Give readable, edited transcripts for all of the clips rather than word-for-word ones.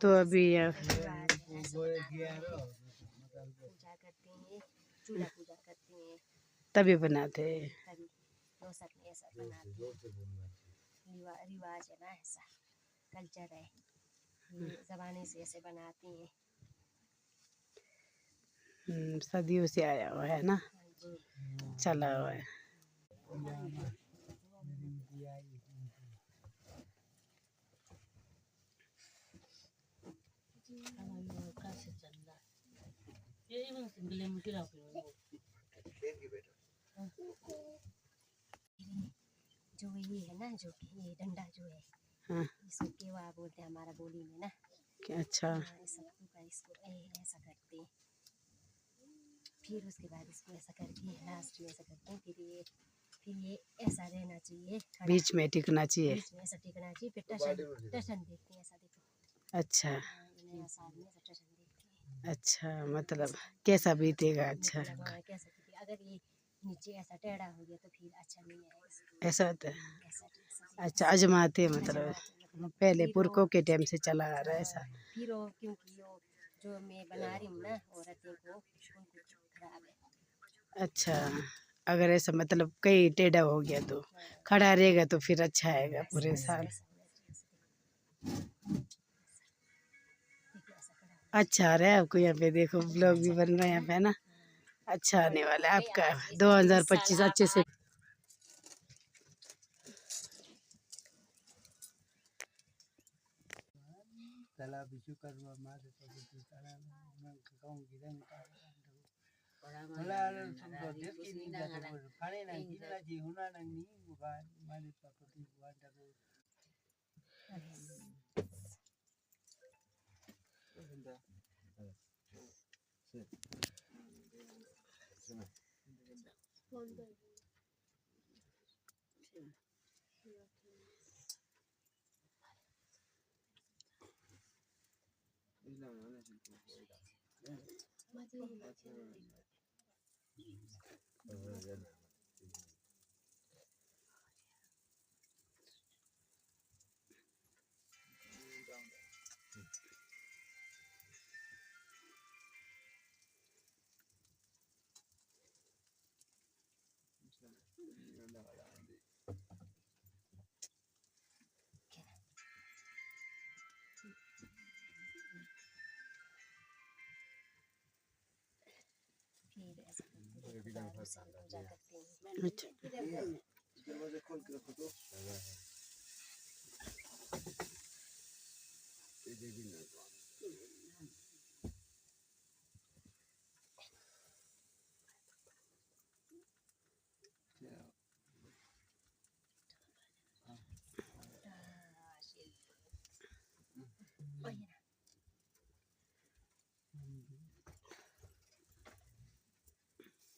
तो अभी पूजा करते हैं, चूल्हा पूजा करते हैं, तभी बनाते हैं। तभी नौसक में ऐसा बनाते हैं। रिवाज है ना, ऐसा कल्चर है, ये ज़माने से ऐसे बनाते हैं। सदियों से आया हुआ है ना, हाँ जी। चला हुआ है। जो ये है ना, जो ये डंडा जो है, हाँ, इसको केवा बोलते हैं हमारा बोली में ना। अच्छा इसको ऐसा करते हैं, फिर उसके बाद इसको ऐसा करके लास्ट में ऐसा करते हैं। फिर ये ऐसा रहना चाहिए, बीच में टिकना चाहिए। बीच में ऐसा टिकना चाहिए। फिर टशन देखते हैं, ऐसा देखो। अच्छा नया साल में ऐसा टशन देखते हैं। अच्छा, मतलब कैसा बीतेगा। अच्छा मतलब कैसा बीतेगा, अगर ये नीचे ऐसा टेढ़ा हो गया तो फिर अच्छा नहीं आएगा। ऐसा होता है। ऐसा अच्छा, आजमाते मतलब पहले पुरखों के टाइम से चला आ रहा है ऐसा। फिर क्योंकि जो मैं बना रही हूँ ना औरतें को, उनको खराब है। अच्छा, अगर ऐसा मतलब कहीं टेढ़ा हो गया तो खड़ा रहेगा तो फिर अच्छा आएगा पूरे साल। अच्छा आ रहा है आपको यहाँ पे, देखो ब्लॉग भी बन रहा है यहाँ पे, है ना। अच्छा आने वाला है आपका 2025 अच्छे से। फिर ऐसा दारू से पूजा करते हैं। अच्छा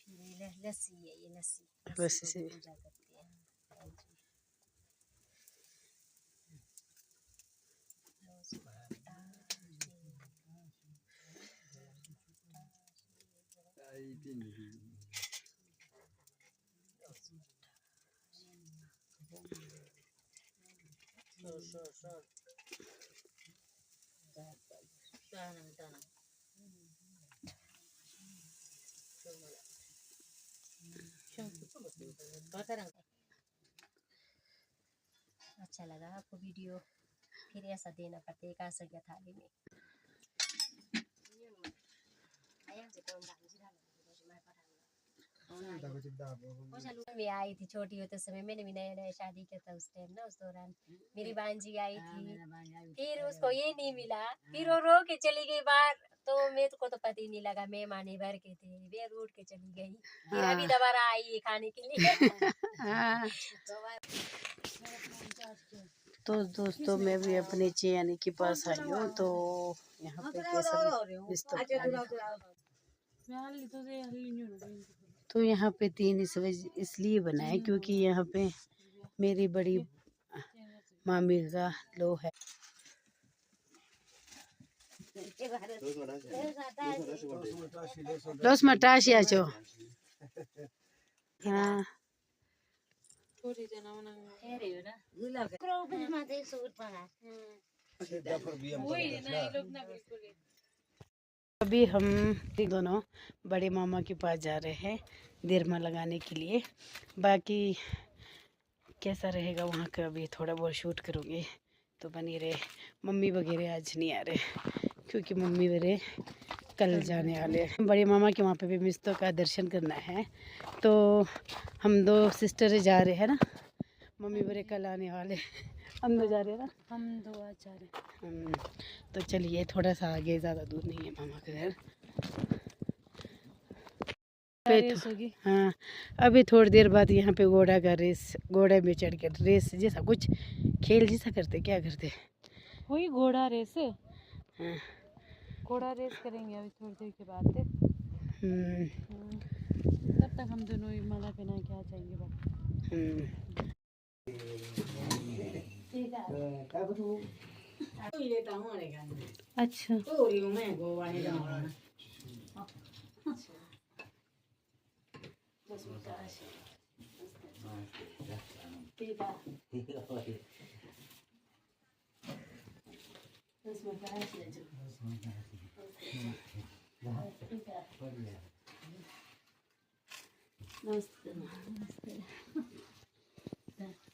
फिर ये लस्सी है, ये लस्सी बस को इसे भी पूजा करते हैं। हाँ जी। अच्छा लगा आपको वीडियो, फिर ऐसा देना पड़ता है कासरिया थाली में। मैं आई थी छोटी होते समय, मैंने भी नया नया शादी किया था उस टाइम ना, उस दौरान मेरी भांजी आई थी। फिर उसको ये नहीं मिला, फिर वो रो के चली गई बाहर। तो मेरे को तो पता ही नहीं लगा, मेहमानी भर के थे, वे रूठ के चली गई। फिर अभी दोबारा आई है खाने के लिए। तो दोस्तों मैं भी अपने चियानी के पास आई हूँ। तो यहाँ पे तो यहाँ पे 3 इसलिए बनाए क्योंकि यहाँ पे मेरी बड़ी मामी का लो है। Los matashi acho. हाँ अभी हम दोनों बड़े मामा के पास जा रहे हैं देरमा लगाने के लिए। बाकी कैसा रहेगा वहाँ का अभी थोड़ा बहुत शूट करूँगी, तो बनी रहे। मम्मी वगैरह आज नहीं आ रहे क्योंकि मम्मी मेरे कल जाने वाले हैं बड़े मामा के वहाँ पे भी मिस्तों का दर्शन करना है। तो हम दो सिस्टर जा रहे हैं ना, मम्मी मेरे कल आने वाले, हम दो जा रहे हैं ना, हम दो आज जा रहे हैं। तो चलिए थोड़ा सा आगे, ज़्यादा दूर नहीं है मामा का घर। हाँ, अभी थोड़ी देर बाद यहाँ पे घोड़ा का रेस, घोड़े में चढ़ कर रेस जैसा कुछ खेल जैसा करते, क्या करते वही घोड़ा रेस। हाँ, घोड़ा रेस करेंगे अभी थोड़ी देर के बाद। तब तक हम दोनों ही माला पहना के आ जाएंगे बाबा। अच्छा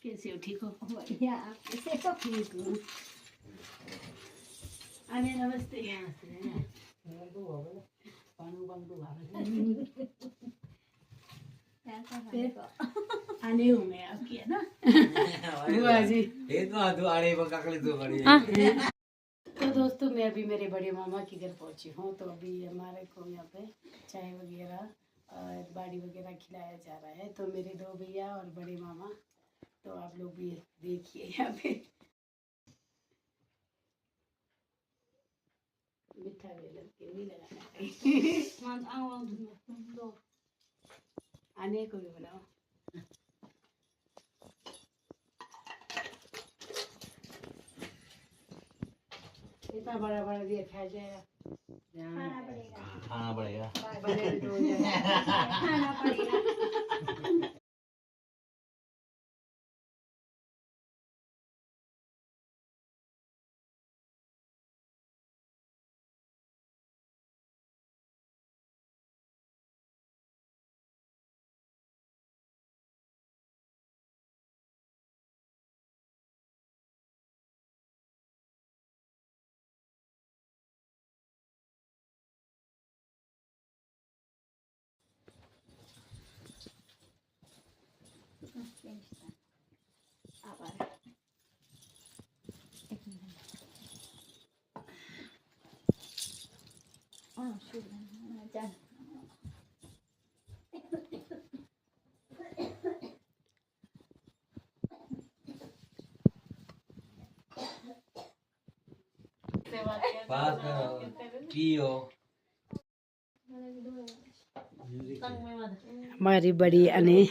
कैसे हो? ठीक हो? बढ़िया, आप कैसे हो? ठीक हूँ। आने नमस्ते। आने हूँ मैं आपकी, है ना बुआ जी। तो दोस्तों मैं अभी मेरे बड़े मामा के घर पहुंची हूँ। तो अभी हमारे को यहाँ पे चाय वगैरह और बाड़ी वगैरह खिलाया जा रहा है। तो मेरे दो भैया और बड़े मामा, तो आप लोग भी देखिए यहाँ पे मीठा नहीं लगाना आने को भी बनाओ। इतना बड़ा बड़ा दिया खाया जाएगा, खाना पड़ेगा खाना पड़ेगा। हमारी बड़ी अने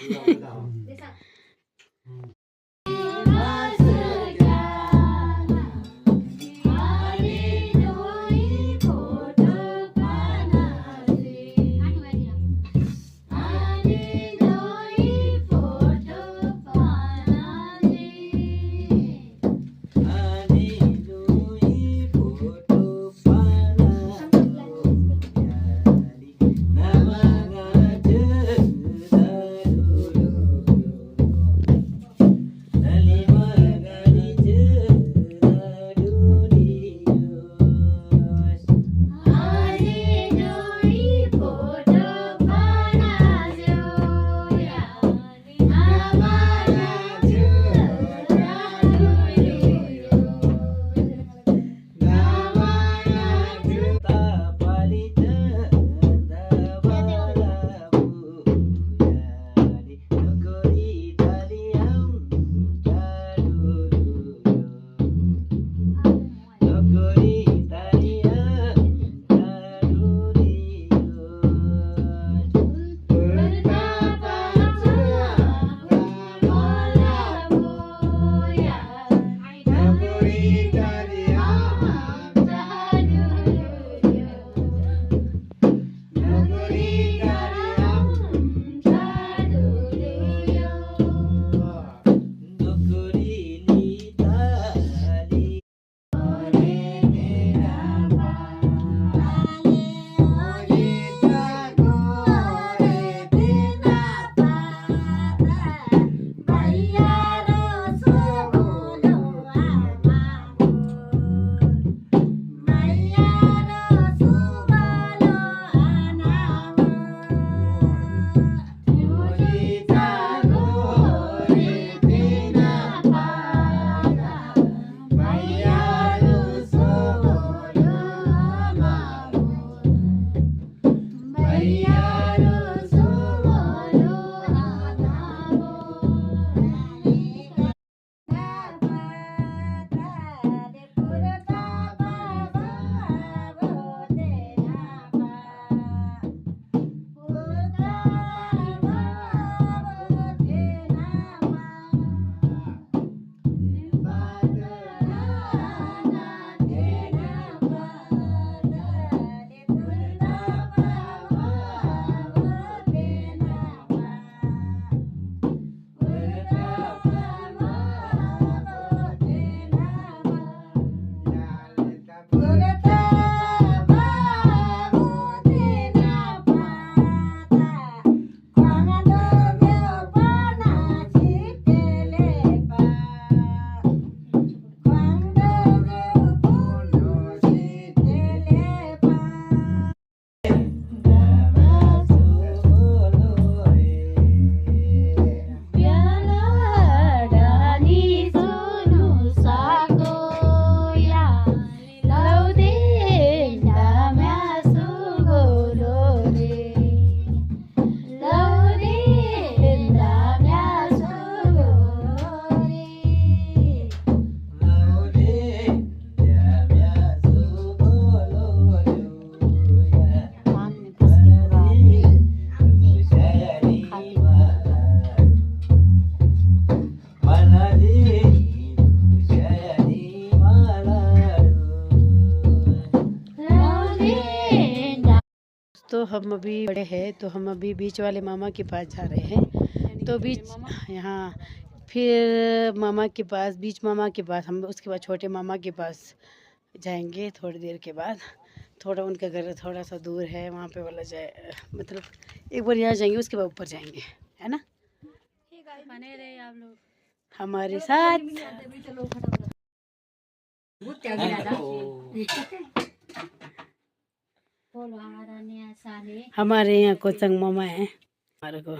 तो हम अभी बड़े हैं, तो हम अभी बीच वाले मामा के पास जा रहे हैं। तो बीच यहाँ फिर मामा के पास, बीच मामा के पास, हम उसके बाद छोटे मामा के पास जाएंगे थोड़ी देर के बाद। थोड़ा उनका घर थोड़ा सा दूर है, वहाँ पे वाला जाए, मतलब एक बार यहाँ जाएंगे, उसके बाद ऊपर जाएंगे, है ना। बने रहे आप लोग हमारे साथ। हमारे यहाँ कोचंग मामा है हमारे को।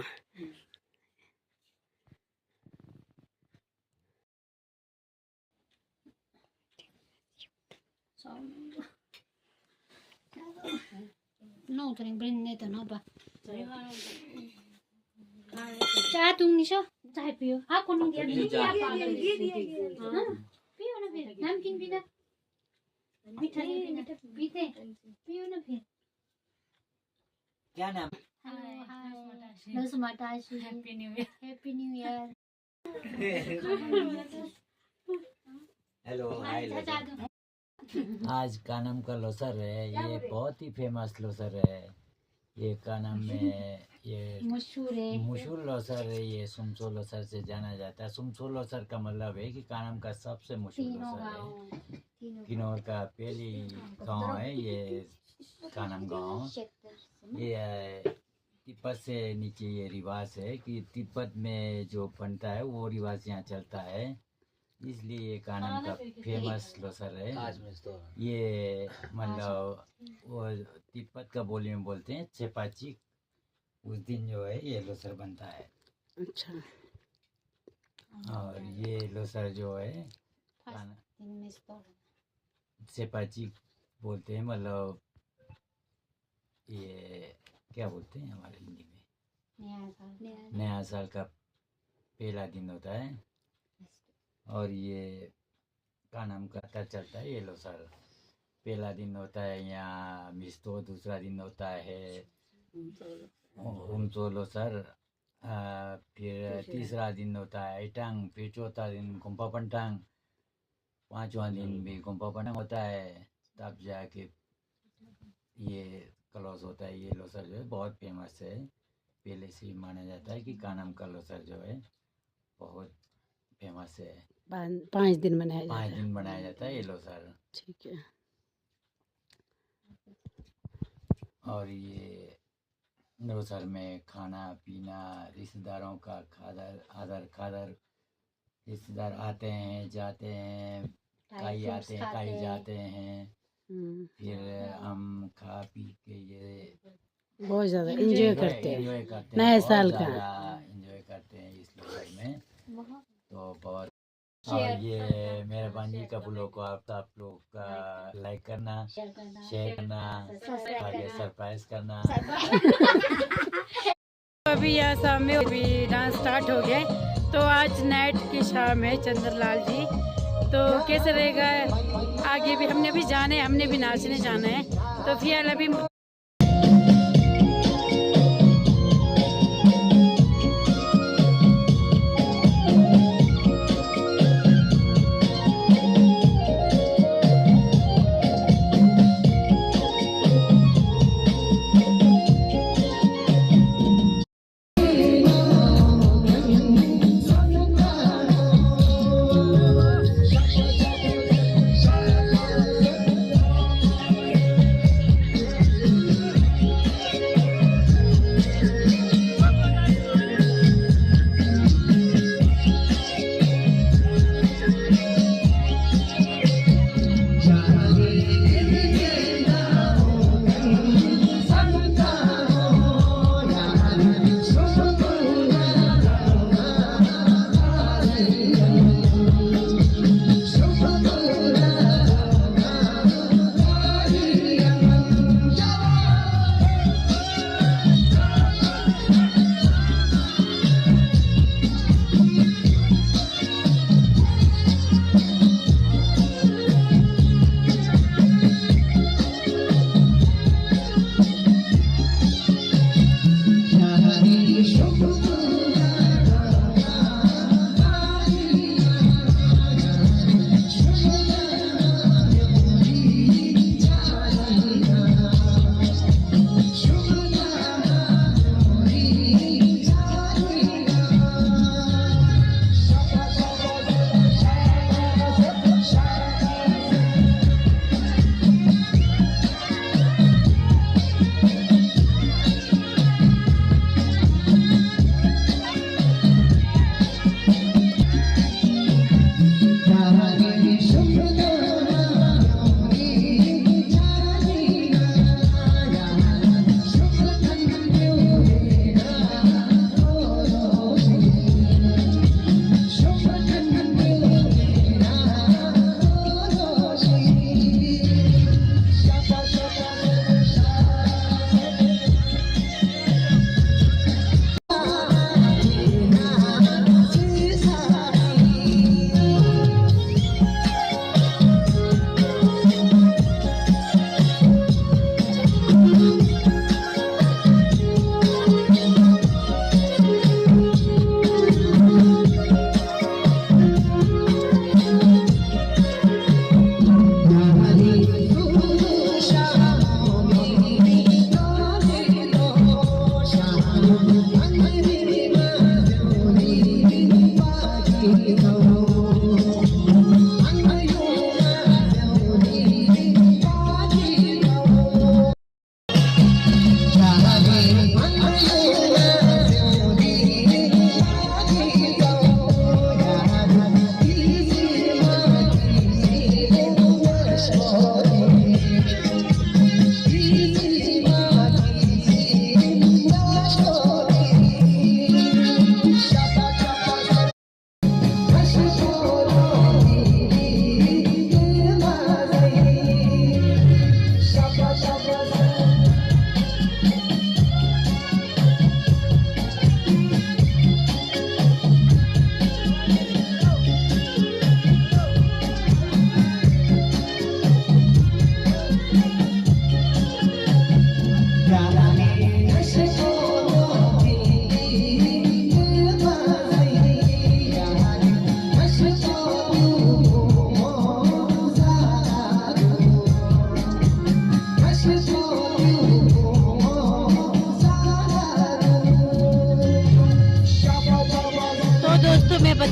No, tering brinne to no ba. Cha tung ni sho, chai piyo. Ha konu dia ni dia pa. Piyo na phir. Namkin pina. मीठा नहीं पीते पियो ना फिर। क्या नाम? दस मटाशी। Happy new year. Happy new year. Hello hi. आज का नाम का लोसर है, ये बहुत ही फेमस लोसर है। ये का नाम है, ये मशहूर लोसर है। ये सुमसो लोसर से जाना जाता है। सुमसो लोसर का मतलब है कि कानम का सबसे मशहूर लोसर है। किन्नौर का पहली गांव है ये कानम गांव। ये तिब्बत से नीचे ये रिवाज है कि तिब्बत में जो बनता है वो रिवाज यहाँ चलता है, इसलिए ये कानम का फेमस लोसर है। ये मतलब वो तिब्बत का बोली में बोलते हैं चेपाची। उस दिन जो है ये लोसर बनता है। अच्छा। और ये लोसर जो है चेपाची बोलते हैं, मतलब ये क्या बोलते हैं हमारे हिंदी में, नया साल का पहला दिन होता है। और ये कानम का पता चलता है ये लोसर पहला दिन होता है यहाँ मिस्तो, दूसरा दिन होता है उमसो लोसर, फिर तीसरा दिन होता है ऐटांग, फिर चौथा दिन गुम्पा पंटांग, पांचवा दिन भी गुम्पा पंटांग होता है। तब जाके ये कलौस होता है। ये लोसर जो है बहुत फेमस है, पहले से ही माना जाता है कि कानम का लोसर जो है बहुत फेमस है। 5 दिन मनाया जाता है। 5 दिन बनाया जाता है ये लोसर। ठीक है। और ये लोसर में खाना पीना, रिश्तेदारों का आदर खादर, रिश्तेदार आते हैं जाते हैं, कई आते हैं कई जाते हैं। फिर हम खा पी के ये बहुत ज़्यादा एंजॉय करते हैं नए साल का। एंजॉय करते हैं इस लोसर में, तो बहुत। और ये मेरे बांजी का ब्लॉग को आप लोग का लाइक करना, शेयर करना, आगे सरप्राइज करना। अभी यहाँ शाम में अभी डांस स्टार्ट हो गया, तो आज नाइट की शाम है चंद्रलाल जी। तो कैसे रहेगा आगे भी, हमने भी जाना है, हमने भी नाचने जाना है। तो फिर अभी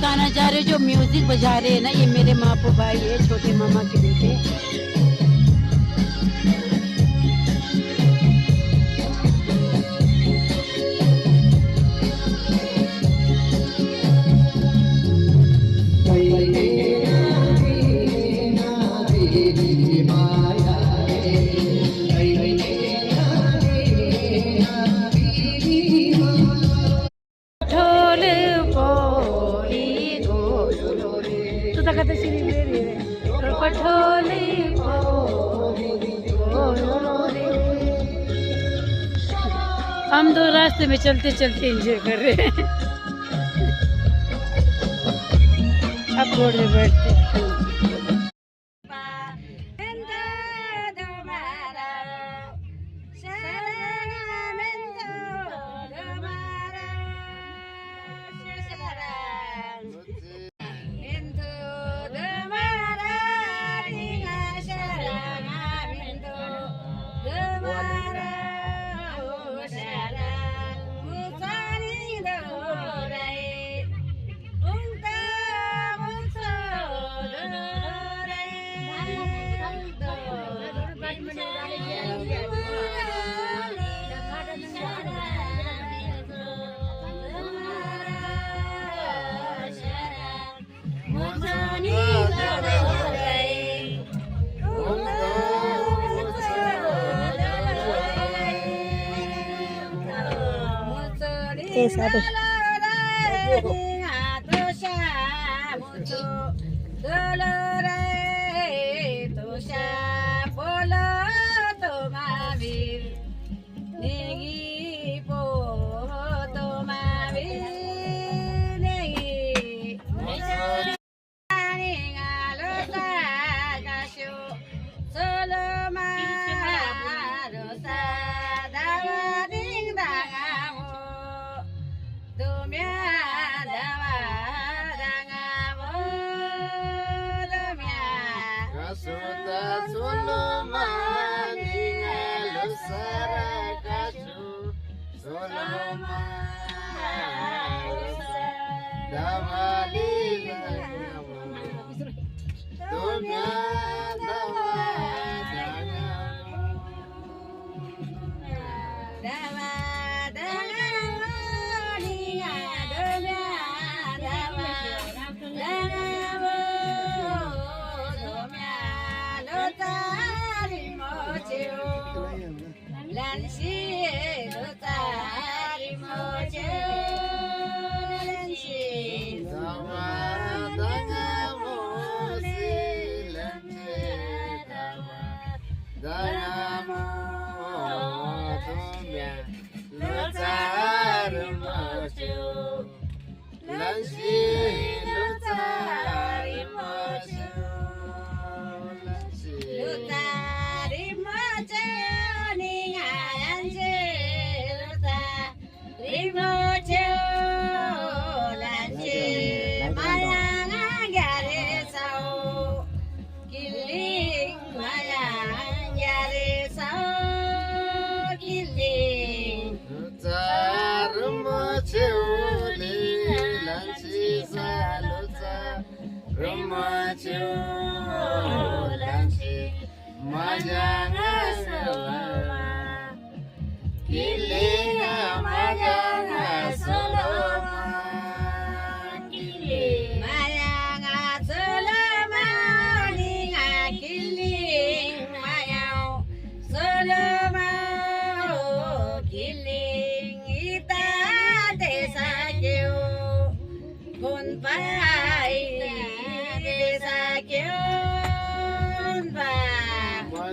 गाना जा रहे, जो म्यूजिक बजा रहे हैं ना, ये मेरे मापू भाई है, छोटे मामा के बेटे। हम दो रास्ते में चलते चलते एंजॉय कर रहे हैं। अब रोड में बैठते हैं।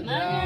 Bye.